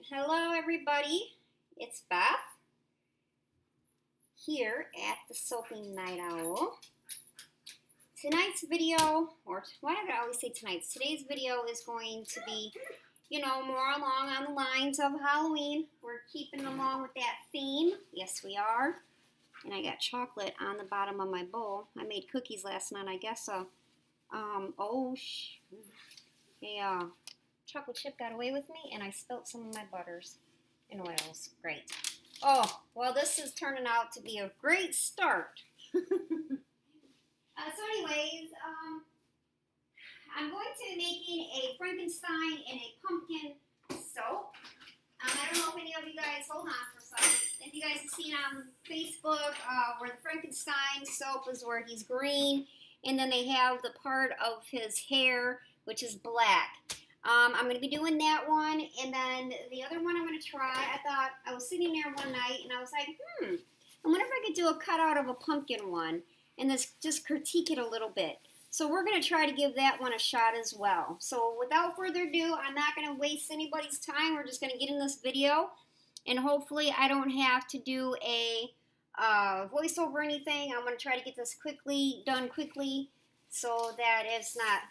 Hello everybody, it's Beth here at the Soaping NightOwl. Tonight's video, or why do I always say tonight's? Today's video is going to be, more along on the lines of Halloween. We're keeping along with that theme. Yes, we are. And I got chocolate on the bottom of my bowl. I made cookies last night, I guess. Chocolate chip got away with me, and I spilt some of my butters and oils. Great. Oh, well, this is turning out to be a great start. I'm going to be making a Frankenstein and a pumpkin soap. I don't know if any of you guys, hold on for a second, if you guys have seen on Facebook where the Frankenstein soap is where he's green, and then they have the part of his hair, which is black. I'm going to be doing that one, and then the other one I'm going to try, I was sitting there one night, and I was like, I wonder if I could do a cutout of a pumpkin one, and just critique it a little bit. So we're going to try to give that one a shot as well. So without further ado, I'm not going to waste anybody's time. We're just going to get in this video, and hopefully I don't have to do a voiceover or anything. I'm going to try to get this done quickly, so that it's not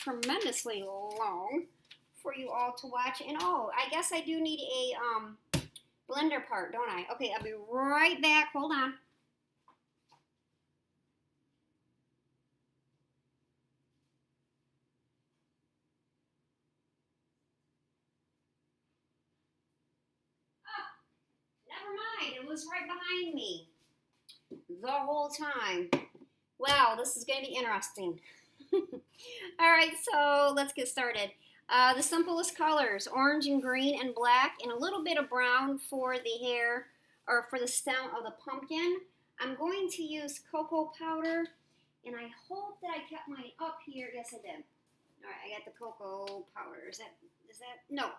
tremendously long for you all to watch. And I guess I do need a blender part, don't I? Okay, I'll be right back. Hold on. Never mind, it was right behind me the whole time. Wow, this is going to be interesting. Alright, so let's get started. The simplest colors, orange and green and black, and a little bit of brown for the hair, or for the stem of the pumpkin. I'm going to use cocoa powder, and I hope that I kept mine up here. Yes, I did. Alright, I got the cocoa powder. Is that, no.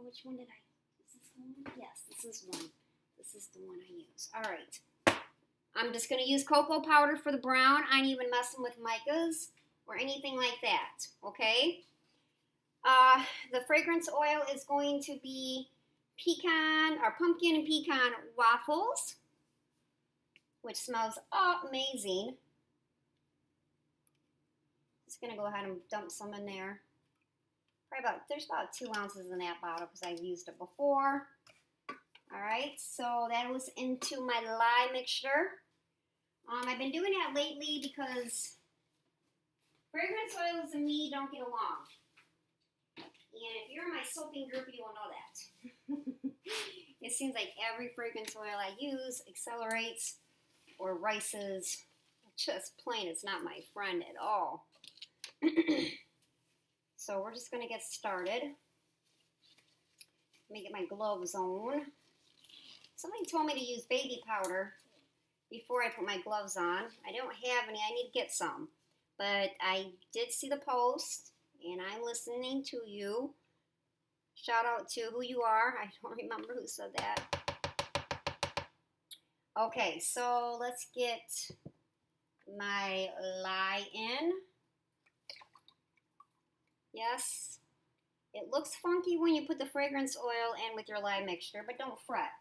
Which one did is this the one? Yes, this is one. This is the one I use. Alright. I'm just going to use cocoa powder for the brown. I ain't even messing with micas or anything like that, okay? The fragrance oil is going to be pecan, or pumpkin and pecan waffles, which smells amazing. Just going to go ahead and dump some in there. There's about 2 ounces in that bottle because I've used it before. Alright, so that was into my lye mixture. I've been doing that lately because fragrance oils and me don't get along. And if you're in my soaping group, you will know that. It seems like every fragrance oil I use accelerates or rices. Just plain, it's not my friend at all. So we're just going to get started. Let me get my gloves on. Somebody told me to use baby powder before I put my gloves on. I don't have any. I need to get some. But I did see the post, and I'm listening to you. Shout out to who you are. I don't remember who said that. Okay, so let's get my lye in. Yes. It looks funky when you put the fragrance oil in with your lye mixture, but don't fret.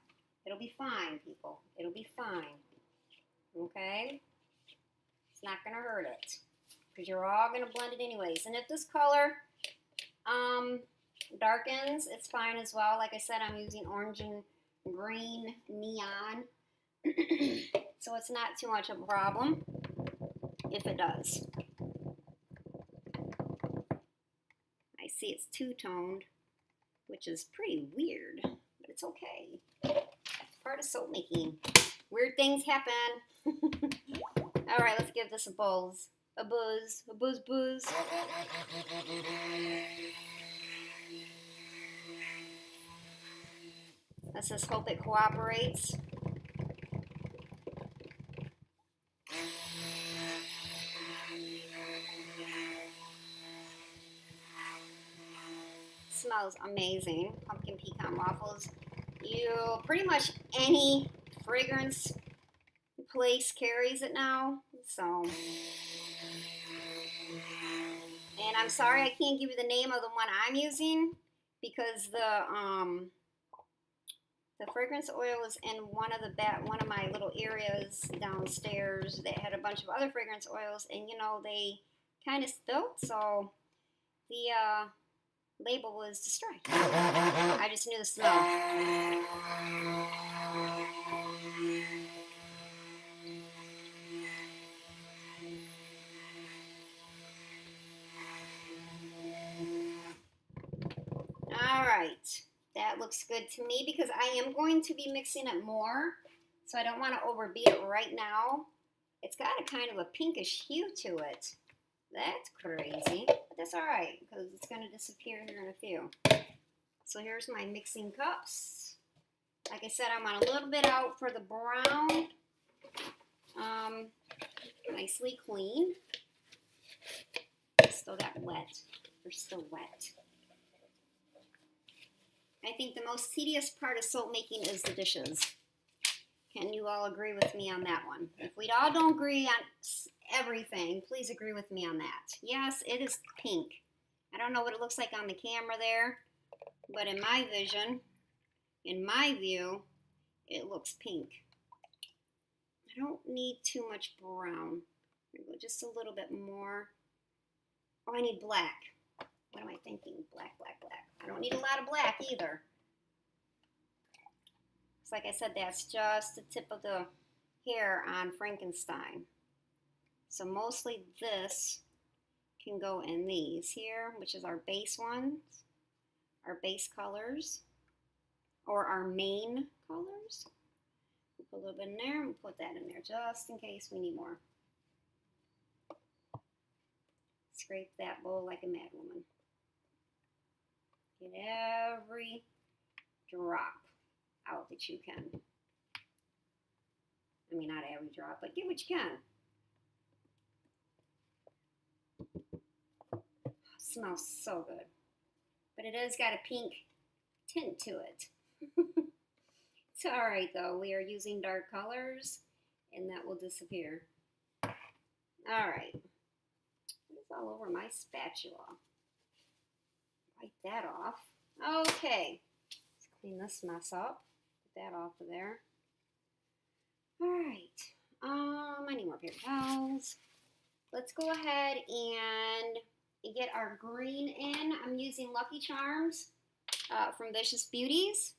It'll be fine, people. It'll be fine. Okay? It's not going to hurt it, because you're all going to blend it anyways. And if this color darkens, it's fine as well. Like I said, I'm using orange and green neon, so it's not too much of a problem if it does. I see it's two-toned, which is pretty weird, but it's okay. It's part of soap making. Weird things happen. Alright, let's give this a buzz. A buzz. Let's just hope it cooperates. Smells amazing. Pumpkin pecan waffles. Pretty much any fragrance place carries it now. So, And I'm sorry I can't give you the name of the one I'm using because the fragrance oil is in one of my little areas downstairs that had a bunch of other fragrance oils, and you know, they kind of spilt, so the label was destroyed. I just knew the smell. Alright, that looks good to me because I am going to be mixing it more, so I don't want to overbeat it right now. It's got a kind of a pinkish hue to it. That's crazy, but that's alright because it's going to disappear here in a few. So here's my mixing cups. Like I said, I want a little bit out for the brown. Nicely clean. Still got wet. They're still wet. I think the most tedious part of soap making is the dishes. Can you all agree with me on that one? If we all don't agree on everything, please agree with me on that. Yes, it is pink. I don't know what it looks like on the camera there, but in my vision, in my view, it looks pink. I don't need too much brown. I'm gonna go just a little bit more. Oh, I need black. What am I thinking? Black, black, black. I don't need a lot of black either. It's like I said, that's just the tip of the hair on Frankenstein. So mostly this can go in these here, which is our base ones, our base colors, or our main colors. We'll put a little bit in there and put that in there just in case we need more. Scrape that bowl like a mad woman. Get every drop out that you can. I mean, not every drop, but get what you can. Smells so good. But it has got a pink tint to it. It's alright though. We are using dark colors and that will disappear. Alright. It's all over my spatula. Wipe that off. Okay. Let's clean this mess up. Get that off of there. Alright. I need more paper towels. Let's go ahead and get our green in. I'm using Lucky Charms from Vicious Beauties.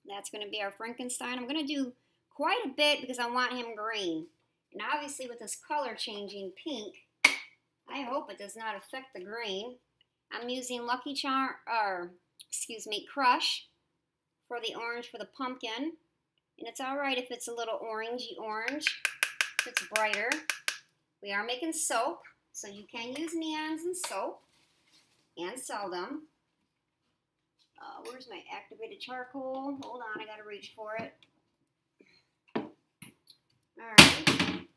That's going to be our Frankenstein. I'm going to do quite a bit because I want him green. And obviously with this color changing pink, I hope it does not affect the green. I'm using Lucky Charm, Crush for the orange for the pumpkin. And it's alright if it's a little orangey orange, if it's brighter. We are making soap, so you can use neons in soap and sell them. Where's my activated charcoal? Hold on, I gotta reach for it. Alright,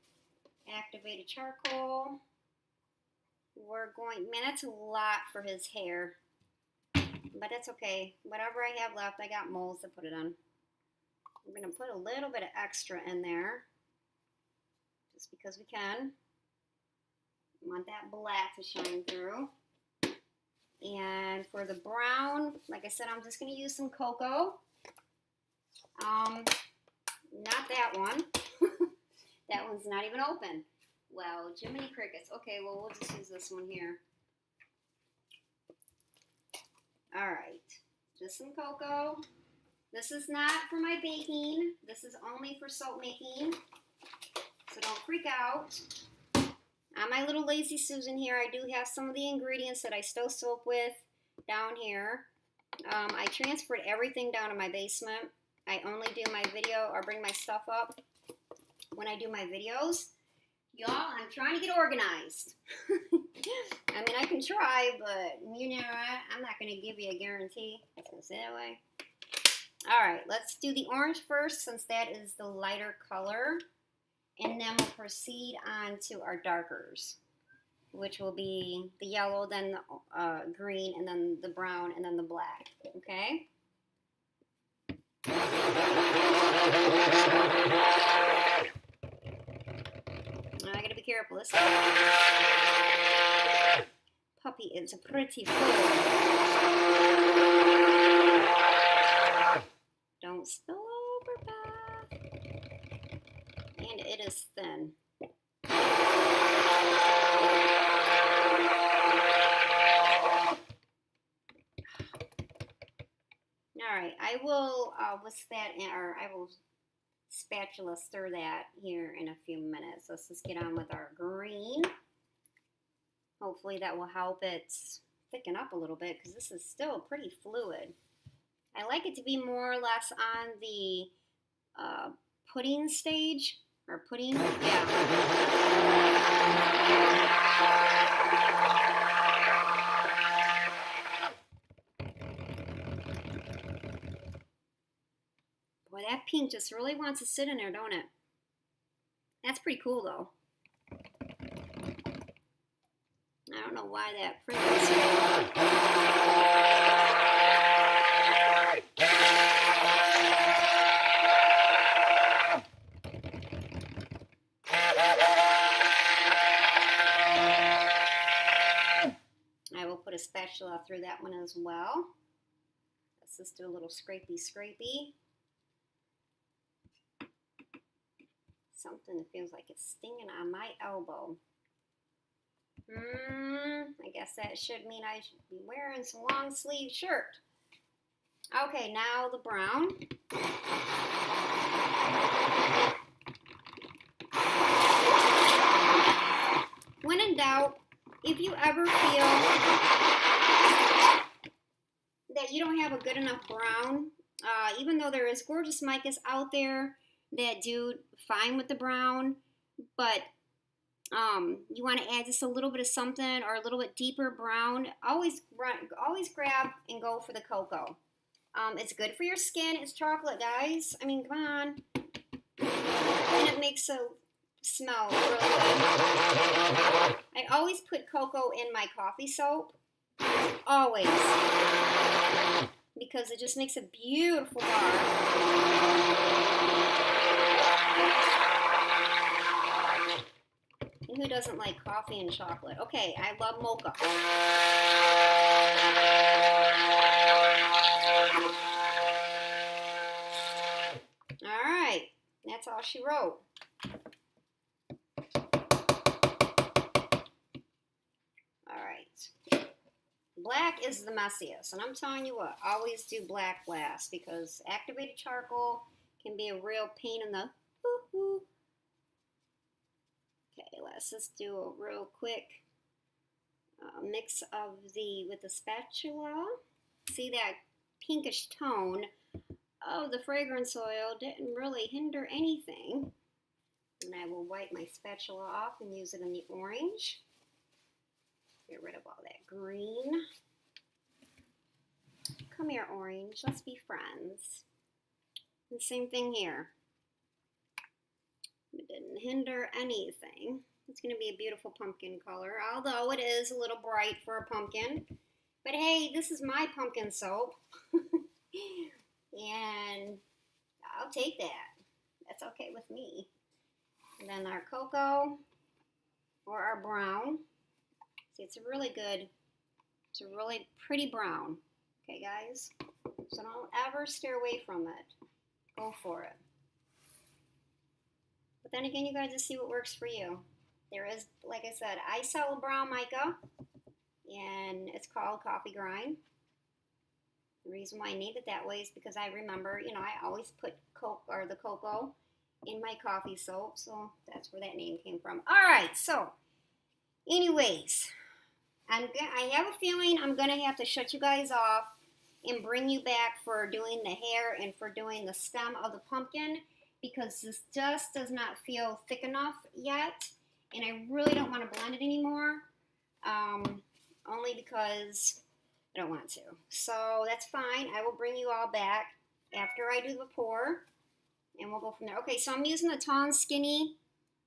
activated charcoal. We're going, man, that's a lot for his hair, but that's okay. Whatever I have left, I got molds to put it on. I'm gonna put a little bit of extra in there, just because we can. I want that black to shine through. And for the brown, like I said, I'm just going to use some cocoa. Not that one. That one's not even open. Well, Jiminy Crickets. Okay, well, we'll just use this one here. Alright, just some cocoa. This is not for my baking. This is only for soap making. So don't freak out. On my little Lazy Susan here, I do have some of the ingredients that I still soap with down here. I transferred everything down to my basement. I only do my video or bring my stuff up when I do my videos. Y'all, I'm trying to get organized. I mean, I can try, but you know what? I'm not going to give you a guarantee. I was going to say that way. Alright, let's do the orange first since that is the lighter color. And then we'll proceed on to our darkers, which will be the yellow, then the green, and then the brown, and then the black. Okay? I gotta be careful. This. Alright. puppy is pretty full. Don't spill over, Beth. And it is thin. Alright, I will whisk that in, or I will spatula stir that here in a few minutes. Let's just get on with our green. Hopefully that will help it thicken up a little bit because this is still pretty fluid. I like it to be more or less on the pudding stage, or pudding, yeah. Boy, that pink just really wants to sit in there, don't it? That's pretty cool, though. I don't know why that print is I will put a spatula through that one as well. Let's just do a little scrapey. Something that feels like it's stinging on my elbow. I guess that should mean I should be wearing some long sleeve shirt. Okay, now the brown. When in doubt, if you ever feel that you don't have a good enough brown, even though there is gorgeous micas out there that do fine with the brown, but you want to add just a little bit of something or a little bit deeper brown, always grab and go for the cocoa. It's good for your skin. It's chocolate, guys. I mean, come on. And it makes a smell really good. I always put cocoa in my coffee soap. Always. Because it just makes a beautiful bar. And who doesn't like coffee and chocolate? Okay, I love mocha. Alright, that's all she wrote. Alright. Black is the messiest, and I'm telling you what, always do black last because activated charcoal can be a real pain in the hoo-hoo. Okay, let's just do a real quick mix of with the spatula. See that pinkish tone of the fragrance oil didn't really hinder anything. And I will wipe my spatula off and use it in the orange. Get rid of all that green. Come here, orange. Let's be friends. And same thing here. It didn't hinder anything. It's going to be a beautiful pumpkin color, although it is a little bright for a pumpkin. But hey, this is my pumpkin soap. And I'll take that. That's okay with me. And then our cocoa or our brown. See, it's a really pretty brown. Okay, guys? So don't ever steer away from it. Go for it. But then again, you guys just see what works for you. There is, like I said, I sell a brown mica, and it's called Coffee Grind. The reason why I named it that way is because I remember, you know, I always put the cocoa in my coffee soap, so that's where that name came from. All right, so, anyways, I have a feeling I'm going to have to shut you guys off and bring you back for doing the hair and for doing the stem of the pumpkin, because this just does not feel thick enough yet, and I really don't want to blend it anymore, only because I don't want to. So that's fine. I will bring you all back after I do the pour, and we'll go from there. Okay, so I'm using the Talll Skinny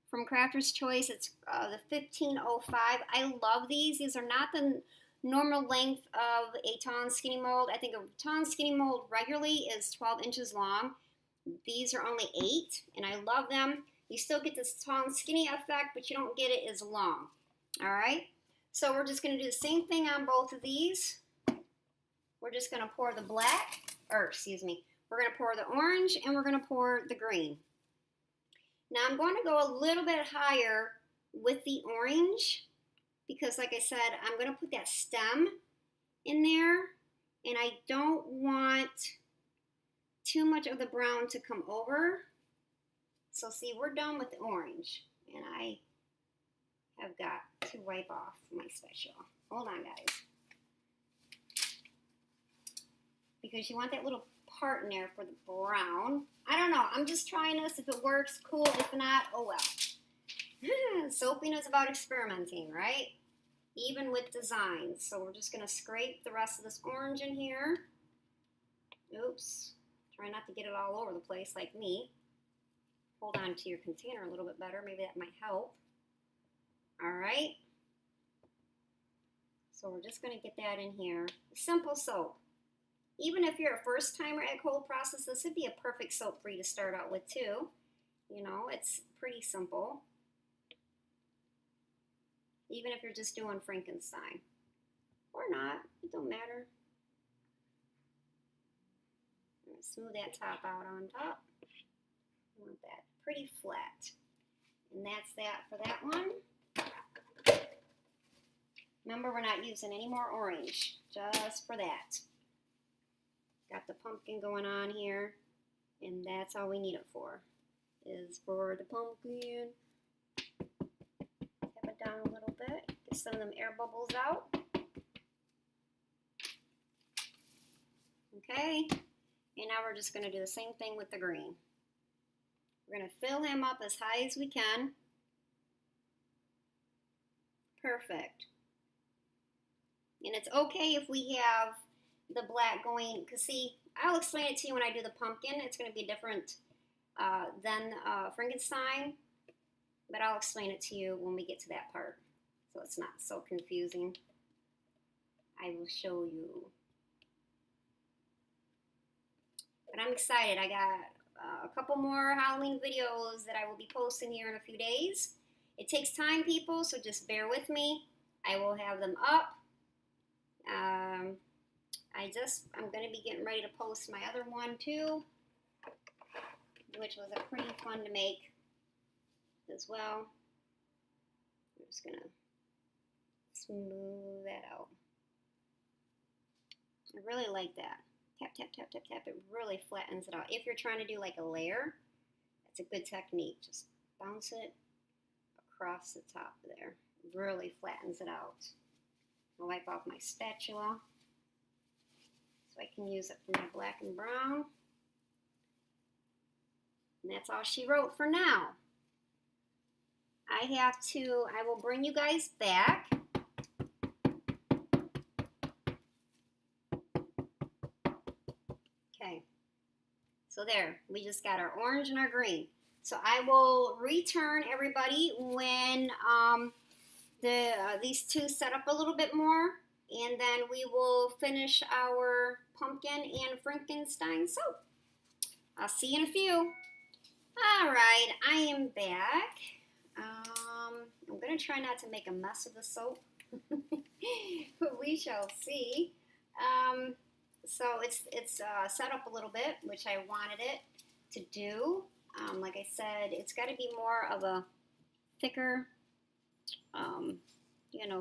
from Crafter's Choice. It's the 1505. I love these. These are not the normal length of a Talll Skinny mold. I think a Talll Skinny mold regularly is 12 inches long. These are only 8, and I love them. You still get this Talll Skinny effect, but you don't get it as long. All right? So we're just going to do the same thing on both of these. We're just going to pour the black, or excuse me, we're going to pour the orange and we're going to pour the green. Now I'm going to go a little bit higher with the orange because like I said, I'm going to put that stem in there and I don't want too much of the brown to come over. So see, we're done with the orange and I have got to wipe off my spatula. Hold on, guys. Because you want that little part in there for the brown. I don't know. I'm just trying this. If it works, cool. If not, oh well. Soaping is about experimenting, right? Even with designs. So we're just going to scrape the rest of this orange in here. Oops. Try not to get it all over the place like me. Hold on to your container a little bit better. Maybe that might help. All right. So we're just going to get that in here. Simple soap. Even if you're a first timer at cold process, this would be a perfect soap for you to start out with too. You know, it's pretty simple. Even if you're just doing Frankenstein. Or not, it don't matter. I'm going to smooth that top out on top. I want that pretty flat. And that's that for that one. Remember, we're not using any more orange, just for that. Got the pumpkin going on here, and that's all we need it for, is for the pumpkin. Tap it down a little bit, get some of them air bubbles out. Okay, and now we're just going to do the same thing with the green. We're going to fill him up as high as we can. Perfect. And it's okay if we have the black going, because see, I'll explain it to you when I do the pumpkin. It's going to be different than Frankenstein, but I'll explain it to you when we get to that part, so it's not so confusing. I will show you. But I'm excited. I got a couple more Halloween videos that I will be posting here in a few days. It takes time, people, so just bear with me. I will have them up. I'm going to be getting ready to post my other one too, which was a pretty fun to make as well. I'm just going to smooth that out. I really like that. Tap, tap, tap, tap, tap. It really flattens it out. If you're trying to do like a layer, that's a good technique. Just bounce it across the top there. It really flattens it out. I'll wipe off my spatula so I can use it for my black and brown. And that's all she wrote for now. I will bring you guys back. Okay, so there, we just got our orange and our green. So I will return everybody when these two set up a little bit more, and then we will finish our pumpkin and Frankenstein soap. I'll see you in a few. All right, I am back. I'm going to try not to make a mess of the soap, but we shall see. So it's set up a little bit, which I wanted it to do. Like I said, it's got to be more of a thicker,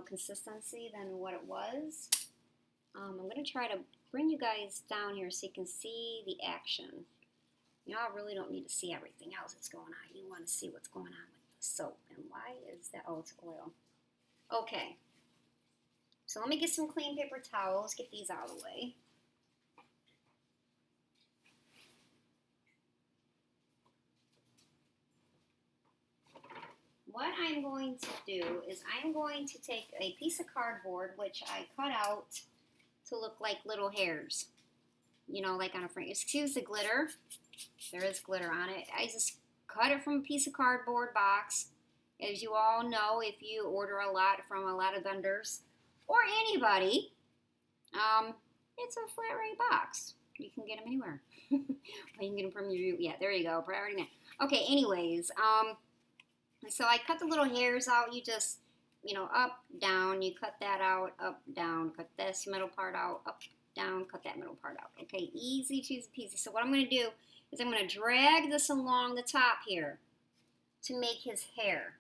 consistency than what it was. I'm going to try to bring you guys down here so you can see the action. Y'all really don't need to see everything else that's going on. You want to see what's going on with the soap. And why is that? Oh, it's oil. Okay. So let me get some clean paper towels. Get these out of the way. What I'm going to do is I'm going to take a piece of cardboard, which I cut out to look like little hairs. You know, like on a frame. Excuse the glitter. There is glitter on it. I just cut it from a piece of cardboard box. As you all know, if you order a lot from a lot of vendors or anybody, it's a flat rate box. You can get them anywhere. Or you can get them from your, yeah, there you go. Priority now. Okay, anyways, so I cut the little hairs out. You just you know, up, down, you cut that out, up, down, cut this middle part out, up, down, cut that middle part out. Okay, easy cheesy peasy. So what I'm going to do is I'm going to drag this along the top here to make his hair.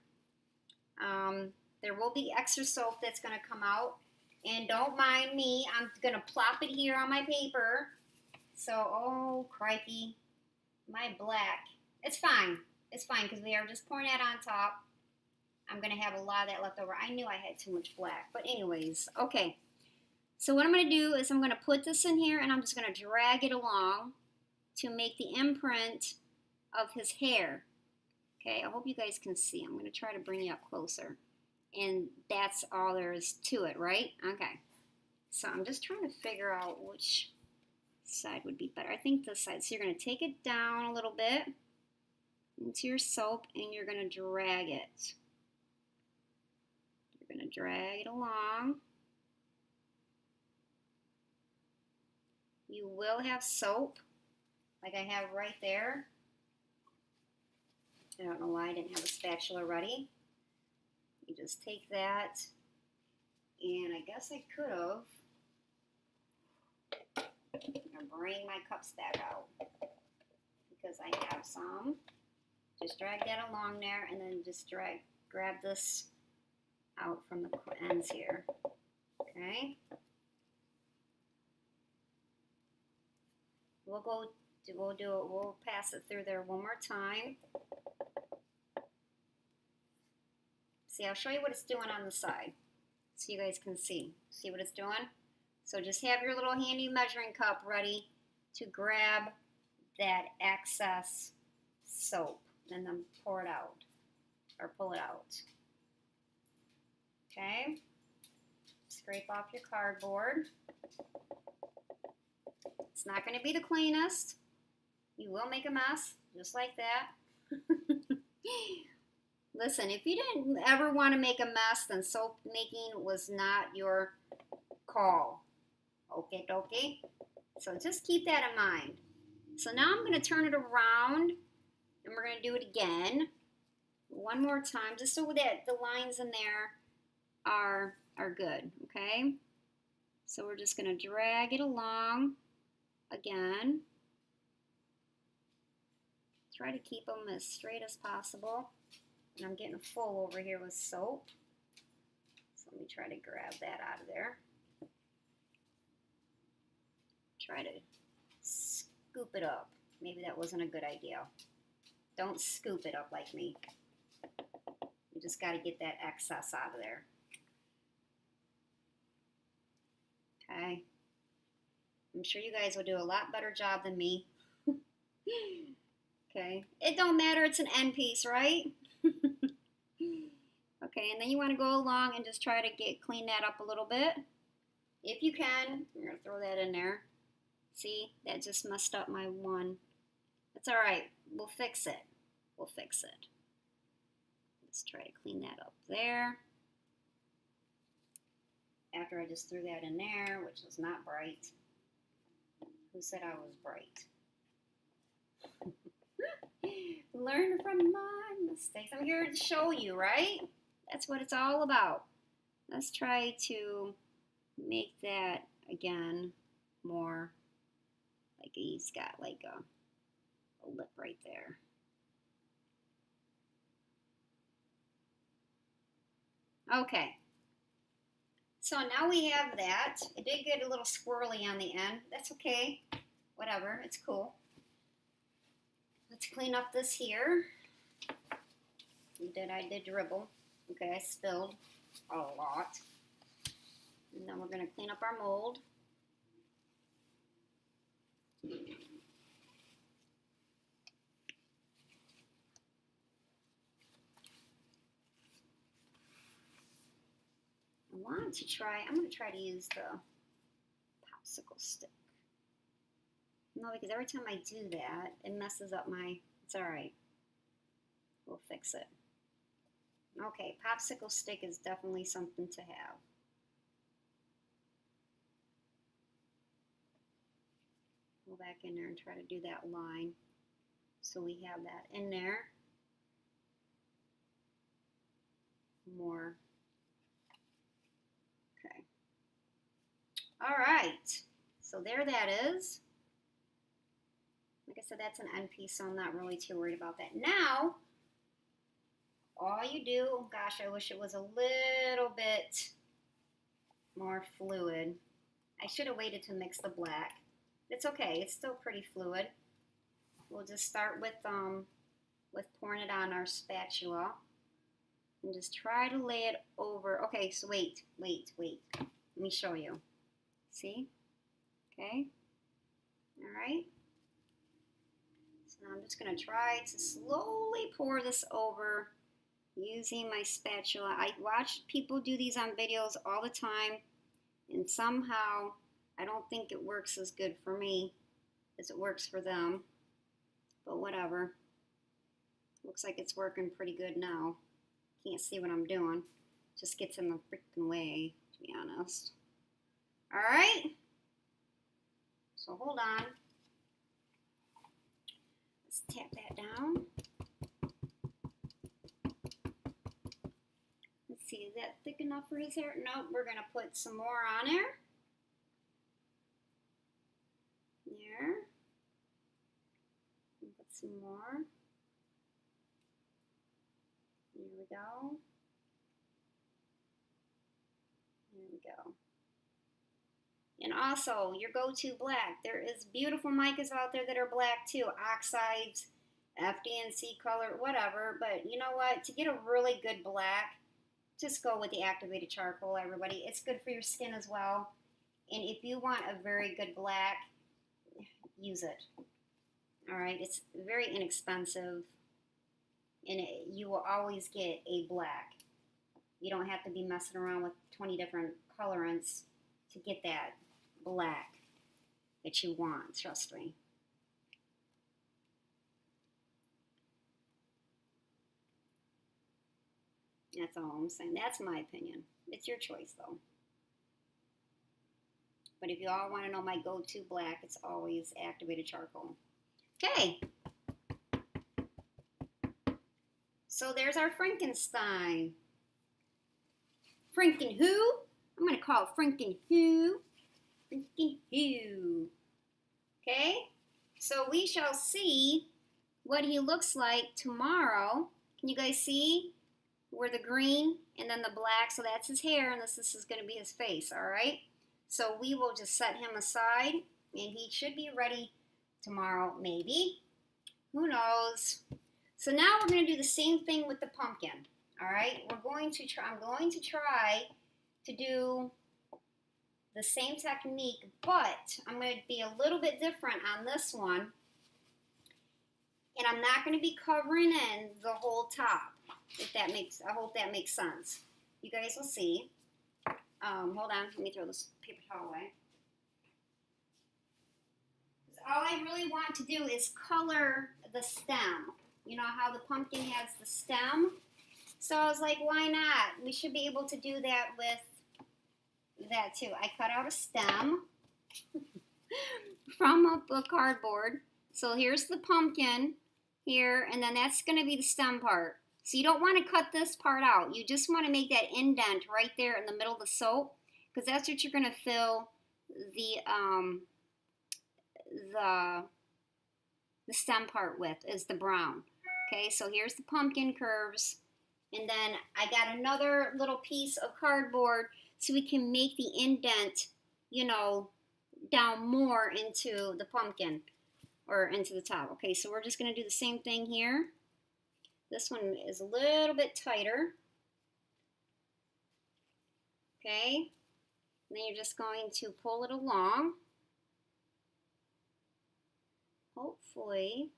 There will be extra soap that's going to come out, and don't mind me, I'm going to plop it here on my paper. So, oh crikey, my black, it's fine because we are just pouring that on top. I'm going to have a lot of that left over. I knew I had too much black, but anyways, okay. So what I'm going to do is I'm going to put this in here, and I'm just going to drag it along to make the imprint of his hair. Okay, I hope you guys can see. I'm going to try to bring you up closer. And that's all there is to it, right? Okay. So I'm just trying to figure out which side would be better. I think this side. So you're going to take it down a little bit into your soap, and you're going to drag it. You're going to drag it along. You will have soap, like I have right there. I don't know why I didn't have a spatula ready. You just take that, and I guess I could have. I'm going to bring my cups back out because I have some. Just drag that along there, and then just grab this out from the ends here. Okay. We'll pass it through there one more time. See, I'll show you what it's doing on the side so you guys can see. See what it's doing? So just have your little handy measuring cup ready to grab that excess soap and then pour it out or pull it out. Okay? Scrape off your cardboard. It's not going to be the cleanest. You will make a mess, just like that. Listen, if you didn't ever want to make a mess, then soap making was not your call. Okay, dokie? So just keep that in mind. So now I'm going to turn it around, and we're going to do it again. One more time, just so that the lines in there are good, okay? So we're just going to drag it along again. Try to keep them as straight as possible. And I'm getting full over here with soap. So let me try to grab that out of there. Try to scoop it up. Maybe that wasn't a good idea. Don't scoop it up like me. You just got to get that excess out of there. Okay. I'm sure you guys will do a lot better job than me. Okay. It don't matter. It's an end piece, right? Okay, and then you want to go along and just try to clean that up a little bit. If you can, you're going to throw that in there. See, that just messed up my one. That's all right. We'll fix it. We'll fix it. Let's try to clean that up there. After I just threw that in there, which was not bright. Who said I was bright? Learn from my mistakes. I'm here to show you, right? That's what it's all about. Let's try to make that, again, more like he's got like a lip right there. Okay. So now we have that. It did get a little swirly on the end. That's okay. Whatever. It's cool. Let's clean up this here. I did dribble. Okay, I spilled a lot. And then we're going to clean up our mold. I'm going to try to use the popsicle stick. No, because every time I do that, it messes up it's alright. We'll fix it. Okay, popsicle stick is definitely something to have. Go back in there and try to do that line. So we have that in there. More All right, so there that is. Like I said, that's an end piece, so I'm not really too worried about that. Now, all you do, oh gosh, I wish it was a little bit more fluid. I should have waited to mix the black. It's okay, it's still pretty fluid. We'll just start with pouring it on our spatula and just try to lay it over. Okay, so wait. Let me show you. See? Okay. All right. So now I'm just going to try to slowly pour this over using my spatula. I watch people do these on videos all the time, and somehow I don't think it works as good for me as it works for them. But whatever. Looks like it's working pretty good now. Can't see what I'm doing. Just gets in the freaking way, to be honest. All right. So hold on. Let's tap that down. Let's see, is that thick enough for his hair? Nope, we're going to put some more on there. There. Put some more. Here we go. There we go. And also, your go-to black. There is beautiful micas out there that are black too. Oxides, FD&C color, whatever. But you know what? To get a really good black, just go with the activated charcoal, everybody. It's good for your skin as well. And if you want a very good black, use it. All right? It's very inexpensive. And you will always get a black. You don't have to be messing around with 20 different colorants to get that black that you want, trust me. That's all I'm saying. That's my opinion. It's your choice, though. But if you all want to know my go-to black, it's always activated charcoal. Okay. So there's our Frankenstein. Franken who? I'm going to call it Franken who. Franken who. Okay? So we shall see what he looks like tomorrow. Can you guys see? Where the green and then the black, so that's his hair, and this is going to be his face, all right? So we will just set him aside, and he should be ready tomorrow, maybe. Who knows? So now we're going to do the same thing with the pumpkin, all right? I'm going to try to do the same technique, but I'm going to be a little bit different on this one, and I'm not going to be covering in the whole top. I hope that makes sense. You guys will see. Hold on, let me throw this paper towel away. All I really want to do is color the stem. You know how the pumpkin has the stem? So I was like, why not? We should be able to do that with that too. I cut out a stem from a cardboard. So here's the pumpkin here, and then that's going to be the stem part. So you don't want to cut this part out. You just want to make that indent right there in the middle of the soap, because that's what you're going to fill the stem part with, is the brown. Okay, so here's the pumpkin curves, and then I got another little piece of cardboard so we can make the indent, you know, down more into the pumpkin or into the top. Okay, so we're just going to do the same thing here. This one is a little bit tighter. Okay, and then you're just going to pull it along. Hopefully,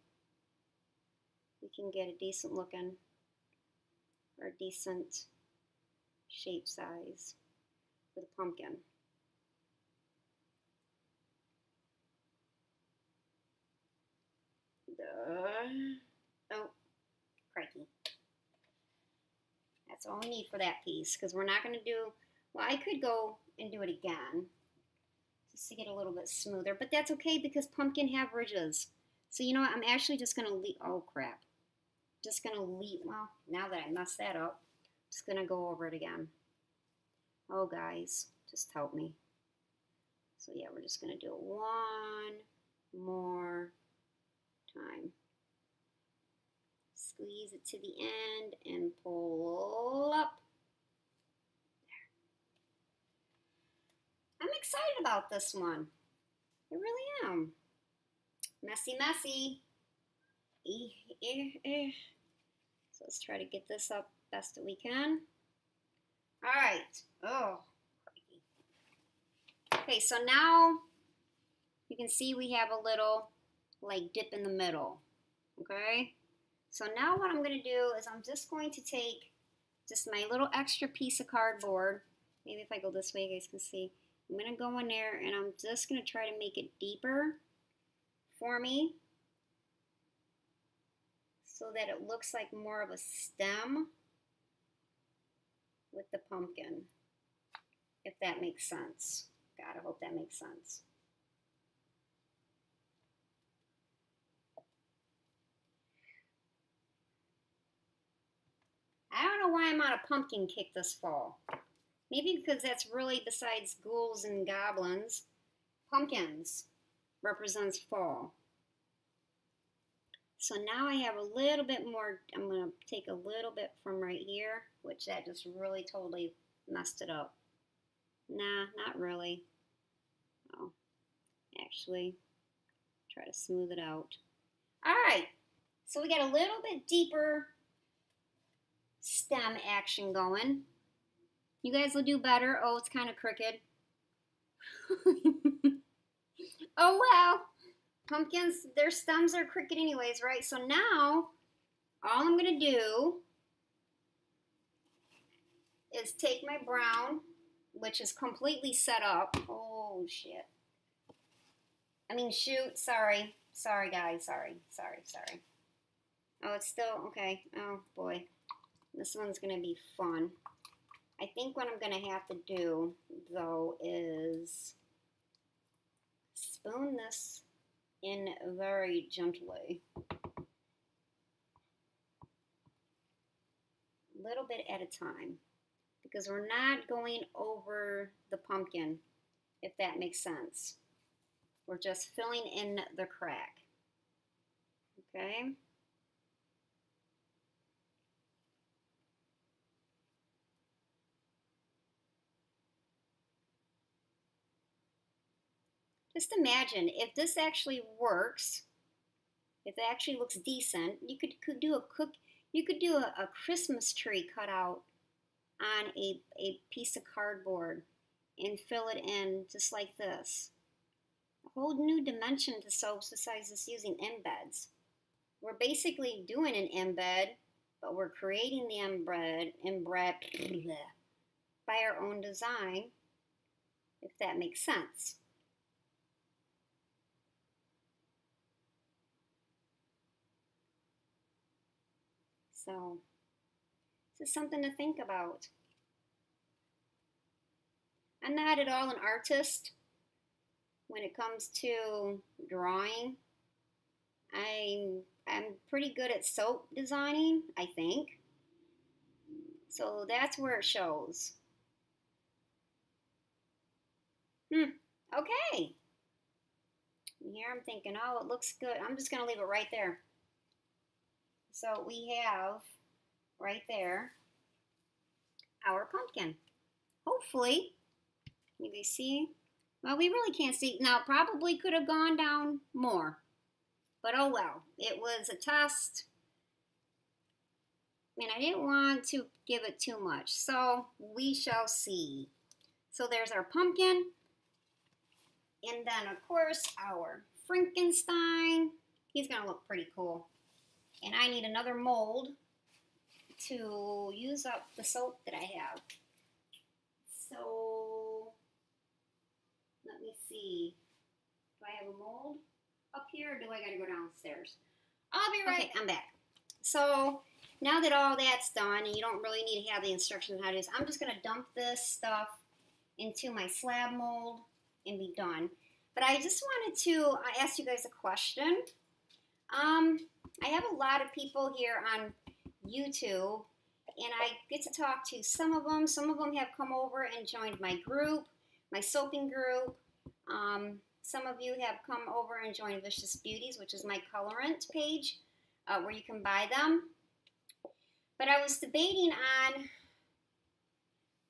we can get a decent looking or a decent shape size for the pumpkin. Oh. Crikey. That's all we need for that piece, because we're not going to do, well, I could go and do it again just to get a little bit smoother, but that's okay because pumpkin have ridges. So you know what, I'm actually just going to leave, oh crap, just going to leave, well, now that I messed that up, just going to go over it again. Oh guys, just help me. So yeah, we're just going to do it one more time. Squeeze it to the end and pull up. There. I'm excited about this one. I really am. Messy, messy. So let's try to get this up best that we can. All right. Oh. Okay, so now you can see we have a little like dip in the middle. Okay. So now what I'm going to do is I'm just going to take just my little extra piece of cardboard. Maybe if I go this way, you guys can see. I'm going to go in there and I'm just going to try to make it deeper for me so that it looks like more of a stem with the pumpkin, if that makes sense. God, I hope that makes sense. I don't know why I'm on a pumpkin kick this fall. Maybe because that's really, besides ghouls and goblins, pumpkins represents fall. So now I have a little bit more. I'm going to take a little bit from right here, which that just really totally messed it up. Nah, not really. Oh, actually, try to smooth it out. All right, so we got a little bit deeper stem action going. You guys will do better. Oh, it's kind of crooked. Oh, wow. Pumpkins, their stems are crooked anyways, right? So now, all I'm going to do is take my brown, which is completely set up. Oh, shit. I mean, shoot. Sorry. Sorry, guys. Sorry. Oh, it's still, okay. Oh, boy. This one's going to be fun. I think what I'm going to have to do, though, is spoon this in very gently. A little bit at a time. Because we're not going over the pumpkin, if that makes sense. We're just filling in the crack. Okay? Just imagine if this actually works, if it actually looks decent, you could do a Christmas tree cut out on a piece of cardboard and fill it in just like this. A whole new dimension to soaps besides just using embeds. We're basically doing an embed, but we're creating the embed by our own design, if that makes sense. So, this is something to think about. I'm not at all an artist when it comes to drawing. I'm pretty good at soap designing, I think. So that's where it shows. Okay. Here I'm thinking, oh, it looks good. I'm just going to leave it right there. So we have right there our pumpkin. Hopefully, you can see. Well, we really can't see. Now, probably could have gone down more. But oh well. It was a test. And I didn't want to give it too much. So we shall see. So there's our pumpkin. And then, of course, our Frankenstein. He's going to look pretty cool. And I need another mold to use up the soap that I have. So, let me see. Do I have a mold up here or do I got to go downstairs? I'll be right. Okay, I'm back. So, now that all that's done and you don't really need to have the instructions on how to do this, I'm just going to dump this stuff into my slab mold and be done. But I just wanted to ask you guys a question. I have a lot of people here on YouTube, and I get to talk to some of them. Some of them have come over and joined my group, my soaping group. Some of you have come over and joined Vicious Beauties, which is my colorant page, where you can buy them. But I was debating on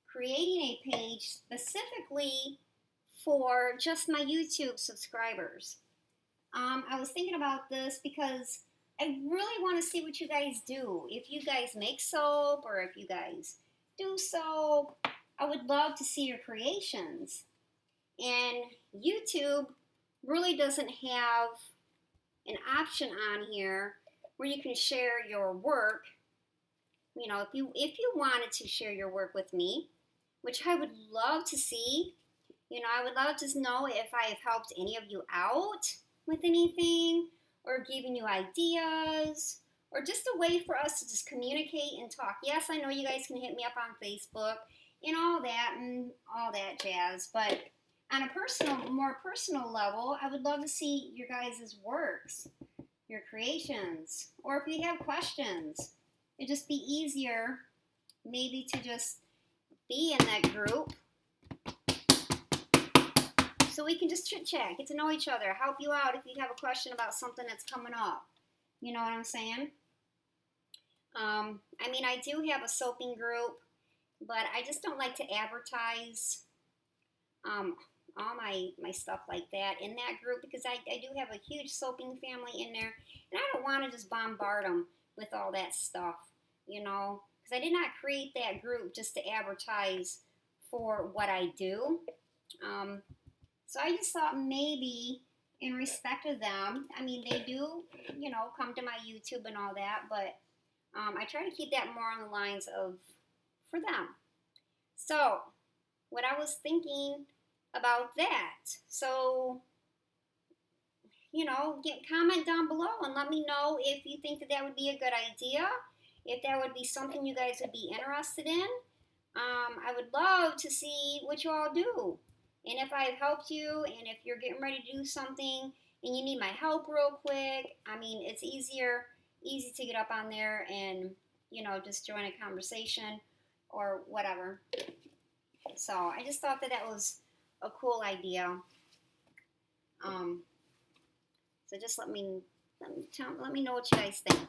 creating a page specifically for just my YouTube subscribers. I was thinking about this because I really want to see what you guys do. If you guys make soap or if you guys do soap, I would love to see your creations. And YouTube really doesn't have an option on here where you can share your work. You know, if you wanted to share your work with me, which I would love to see. You know, I would love to know if I have helped any of you out with anything, or giving you ideas, or just a way for us to just communicate and talk. Yes, I know you guys can hit me up on Facebook and all that jazz, but on a more personal level, I would love to see your guys' works, your creations, or if you have questions. It'd just be easier maybe to just be in that group so we can just chit chat, get to know each other, help you out if you have a question about something that's coming up. You know what I'm saying? I mean, I do have a soaping group, but I just don't like to advertise all my stuff like that in that group, because I do have a huge soaping family in there, and I don't want to just bombard them with all that stuff, you know, because I did not create that group just to advertise for what I do. So I just thought maybe in respect of them, I mean, they do, you know, come to my YouTube and all that, but I try to keep that more on the lines of for them. So what I was thinking about that, so, you know, comment down below and let me know if you think that would be a good idea, if that would be something you guys would be interested in. I would love to see what you all do. And if I've helped you, and if you're getting ready to do something and you need my help real quick, I mean, it's easy to get up on there and, you know, just join a conversation or whatever. So I just thought that was a cool idea. So just let me know what you guys think.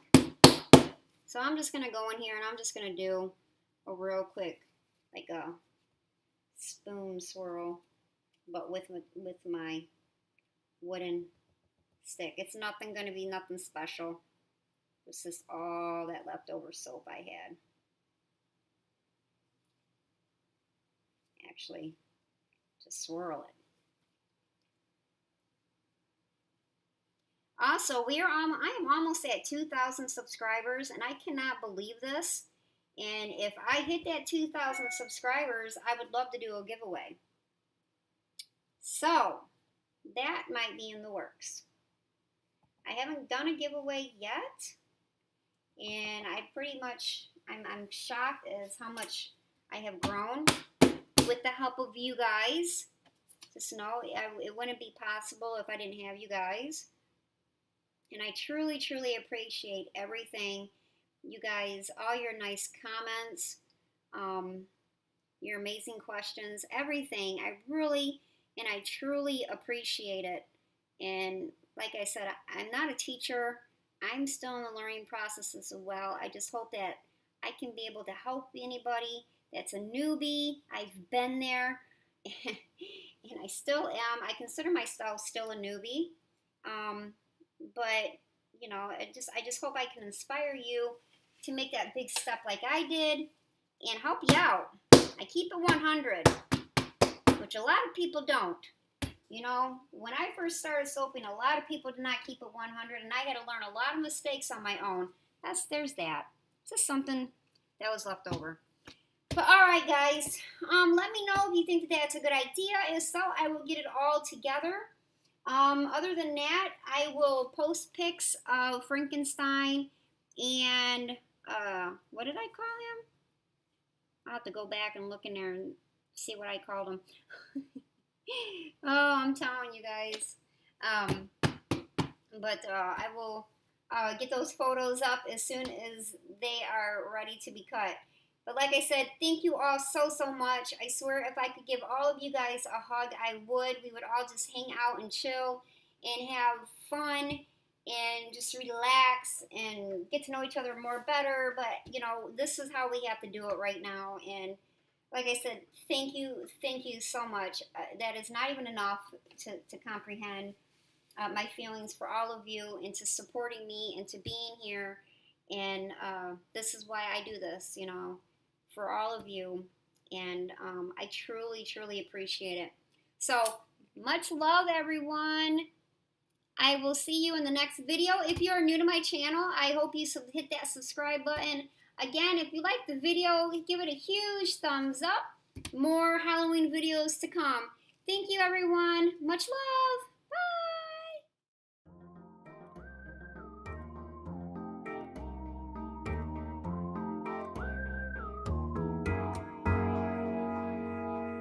So I'm just gonna go in here and I'm just gonna do a real quick, like a spoon swirl, but with my wooden stick. It's going to be nothing special. This is all that leftover soap I had. Actually, just swirl it. Also, I am almost at 2,000 subscribers, and I cannot believe this. And if I hit that 2,000 subscribers, I would love to do a giveaway. So, that might be in the works. I haven't done a giveaway yet, and I'm shocked as how much I have grown with the help of you guys. Just know it wouldn't be possible if I didn't have you guys. And I truly, truly appreciate everything. You guys, all your nice comments, your amazing questions, everything. I truly appreciate it. And like I said, I'm not a teacher. I'm still in the learning process as well. I just hope that I can be able to help anybody that's a newbie. I've been there, and I still am. I consider myself still a newbie. But, you know, I just hope I can inspire you to make that big step like I did and help you out. I keep it 100, which a lot of people don't. You know, when I first started soaping, a lot of people did not keep it 100, and I had to learn a lot of mistakes on my own. There's that. It's just something that was left over. But all right, guys, let me know if you think that's a good idea. If so, I will get it all together. Other than that, I will post pics of Frankenstein and, what did I call him? I'll have to go back and look in there and see what I called him. Oh, I'm telling you guys. But I will get those photos up as soon as they are ready to be cut. But like I said, thank you all so much. I swear if I could give all of you guys a hug, I would. We would all just hang out and chill and have fun and just relax and get to know each other more better. But, you know, this is how we have to do it right now. And like I said, thank you so much. That is not even enough to comprehend my feelings for all of you and to supporting me and to being here. And this is why I do this, you know, for all of you. And I truly appreciate it. So much love, everyone. I will see you in the next video. If you are new to my channel, I hope you hit that subscribe button. Again, if you like the video, give it a huge thumbs up. More Halloween videos to come. Thank you, everyone. Much love.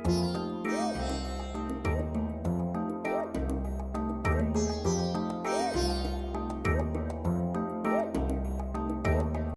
Bye.